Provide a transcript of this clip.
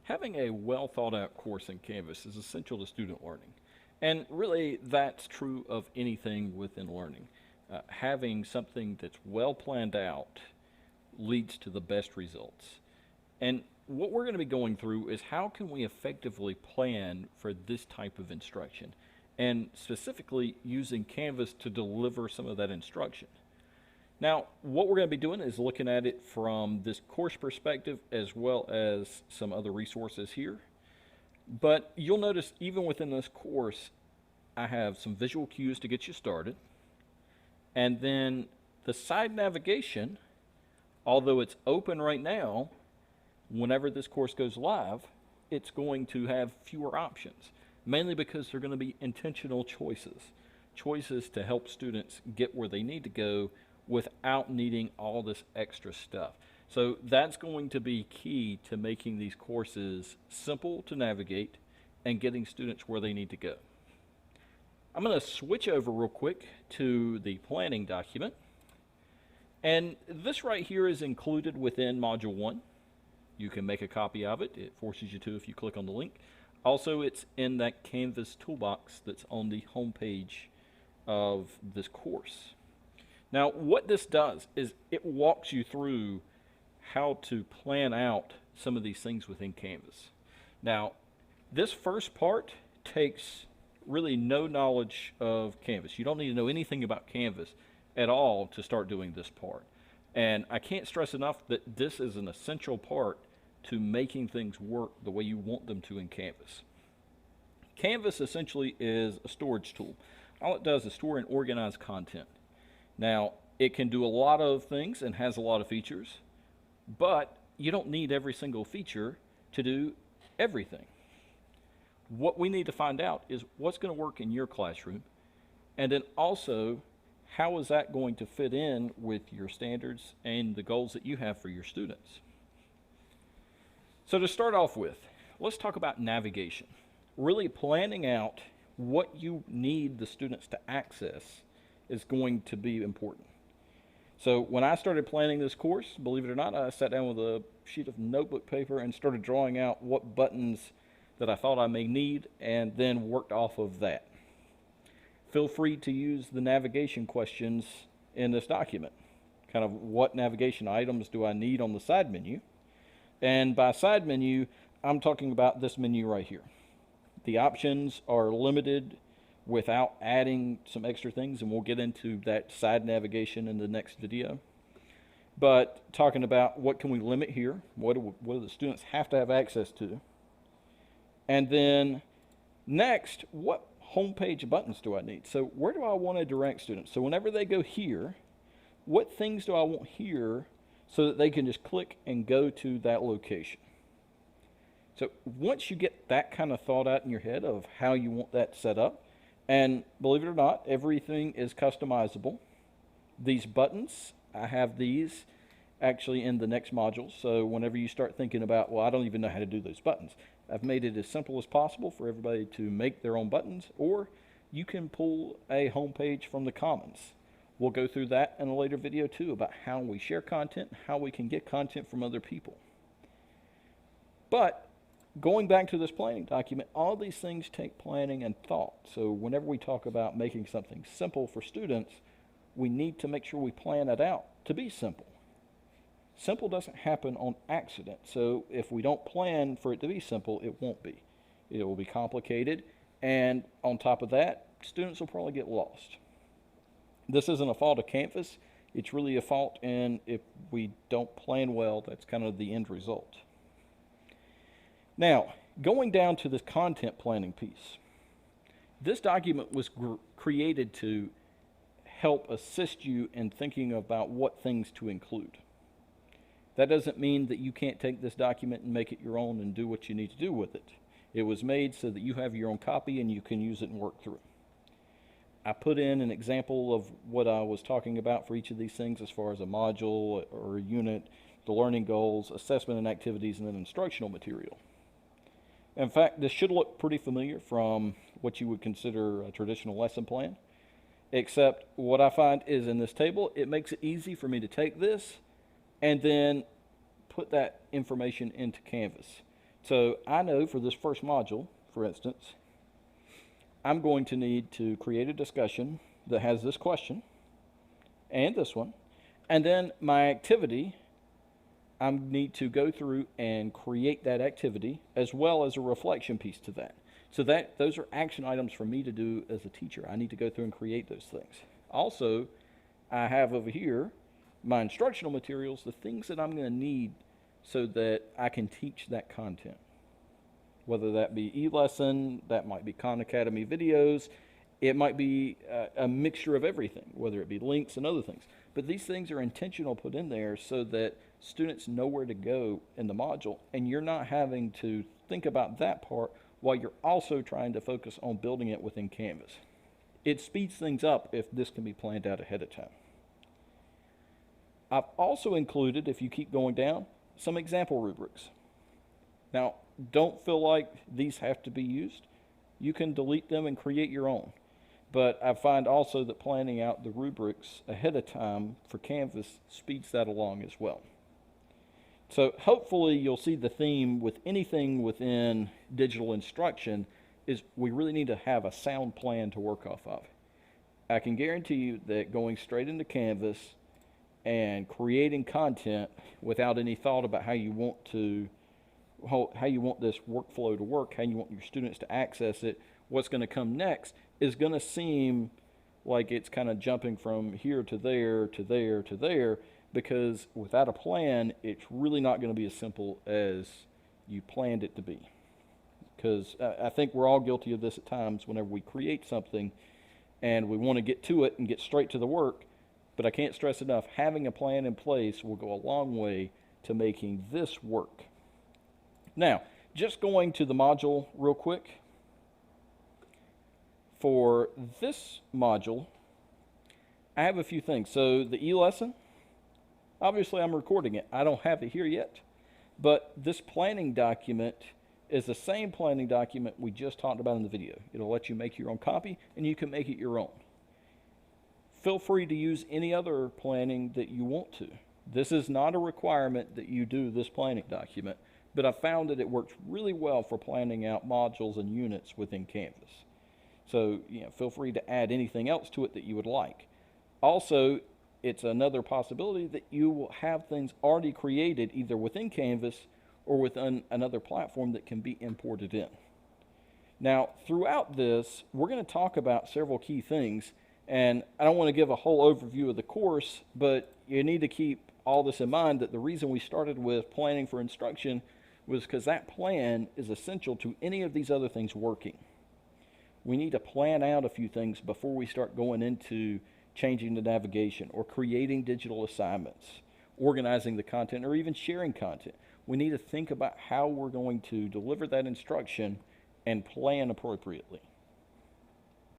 Having a well thought out course in Canvas is essential to student learning. And really, that's true of anything within learning. Having something that's well planned out leads to the best results. And what we're going to be going through is how can we effectively plan for this type of instruction, and specifically using Canvas to deliver some of that instruction. Now, what we're going to be doing is looking at it from this course perspective as well as some other resources here. But you'll notice even within this course, I have some visual cues to get you started. And then the side navigation, although it's open right now, whenever this course goes live, it's going to have fewer options, mainly because they're going to be intentional choices to help students get where they need to go without needing all this extra stuff. So that's going to be key to making these courses simple to navigate and getting students where they need to go. I'm going to switch over real quick to the planning document. And this right here is included within Module 1. You can make a copy of it. It forces you to if you click on the link. Also, it's in that Canvas toolbox that's on the home page of this course. Now, what this does is it walks you through how to plan out some of these things within Canvas. Now, this first part takes really no knowledge of Canvas. You don't need to know anything about Canvas at all to start doing this part. And I can't stress enough that this is an essential part to making things work the way you want them to in Canvas. Canvas essentially is a storage tool. All it does is store and organize content. Now, it can do a lot of things and has a lot of features, but you don't need every single feature to do everything. What we need to find out is what's going to work in your classroom, and then also how is that going to fit in with your standards and the goals that you have for your students. So to start off with, let's talk about navigation. Really planning out what you need the students to access is going to be important. So when I started planning this course, believe it or not, I sat down with a sheet of notebook paper and started drawing out what buttons that I thought I may need, and then worked off of that. Feel free to use the navigation questions in this document. Kind of what navigation items do I need on the side menu? And by side menu, I'm talking about this menu right here. The options are limited without adding some extra things, and we'll get into that side navigation in the next video. But talking about what can we limit here, what do the students have to have access to? And then next, what homepage buttons do I need? So where do I want to direct students? So whenever they go here, what things do I want here so that they can just click and go to that location? So once you get that kind of thought out in your head of how you want that set up, and believe it or not, everything is customizable. These buttons, I have these actually in the next module. So whenever you start thinking about, well, I don't even know how to do those buttons, I've made it as simple as possible for everybody to make their own buttons, or you can pull a home page from the Commons. We'll go through that in a later video too about how we share content, how we can get content from other people. But going back to this planning document, all these things take planning and thought. So whenever we talk about making something simple for students, we need to make sure we plan it out to be simple. Simple doesn't happen on accident. So if we don't plan for it to be simple, it won't be. It will be complicated. And on top of that, students will probably get lost. This isn't a fault of Canvas. It's really a fault in if we don't plan well, that's kind of the end result. Now, going down to this content planning piece. This document was created to help assist you in thinking about what things to include. That doesn't mean that you can't take this document and make it your own and do what you need to do with it. It was made so that you have your own copy and you can use it and work through it. I put in an example of what I was talking about for each of these things as far as a module or a unit, the learning goals, assessment and activities, and then instructional material. In fact, this should look pretty familiar from what you would consider a traditional lesson plan, except what I find is in this table, it makes it easy for me to take this and then put that information into Canvas So I know for this first module, for instance, I'm going to need to create a discussion that has this question and this one. And then my activity, I need to go through and create that activity as well as a reflection piece to that. So those are action items for me to do as a teacher. I need to go through and create those things. Also, I have over here my instructional materials, the things that I'm going to need so that I can teach that content. Whether that be e-lesson, that might be Khan Academy videos, it might be a mixture of everything, whether it be links and other things. But these things are intentional put in there so that students know where to go in the module, and you're not having to think about that part while you're also trying to focus on building it within Canvas. It speeds things up if this can be planned out ahead of time. I've also included, if you keep going down, some example rubrics. Now, don't feel like these have to be used. You can delete them and create your own. But I find also that planning out the rubrics ahead of time for Canvas speeds that along as well. So hopefully you'll see the theme with anything within digital instruction is we really need to have a sound plan to work off of. I can guarantee you that going straight into Canvas and creating content without any thought about how you want this workflow to work, how you want your students to access it, what's going to come next is going to seem like it's kind of jumping from here to there to there to there, because without a plan, it's really not going to be as simple as you planned it to be. Because I think we're all guilty of this at times whenever we create something and we want to get to it and get straight to the work. But I can't stress enough, having a plan in place will go a long way to making this work. Now, just going to the module real quick. For this module, I have a few things. So the e-lesson, obviously I'm recording it. I don't have it here yet, but this planning document is the same planning document we just talked about in the video. It'll let you make your own copy, and you can make it your own. Feel free to use any other planning that you want to. This is not a requirement that you do this planning document, but I found that it works really well for planning out modules and units within Canvas. So, feel free to add anything else to it that you would like. Also, it's another possibility that you will have things already created either within Canvas or within another platform that can be imported in. Now, throughout this, we're going to talk about several key things, and I don't want to give a whole overview of the course, but you need to keep all this in mind that the reason we started with planning for instruction was because that plan is essential to any of these other things working. We need to plan out a few things before we start going into changing the navigation or creating digital assignments, organizing the content, or even sharing content. We need to think about how we're going to deliver that instruction and plan appropriately.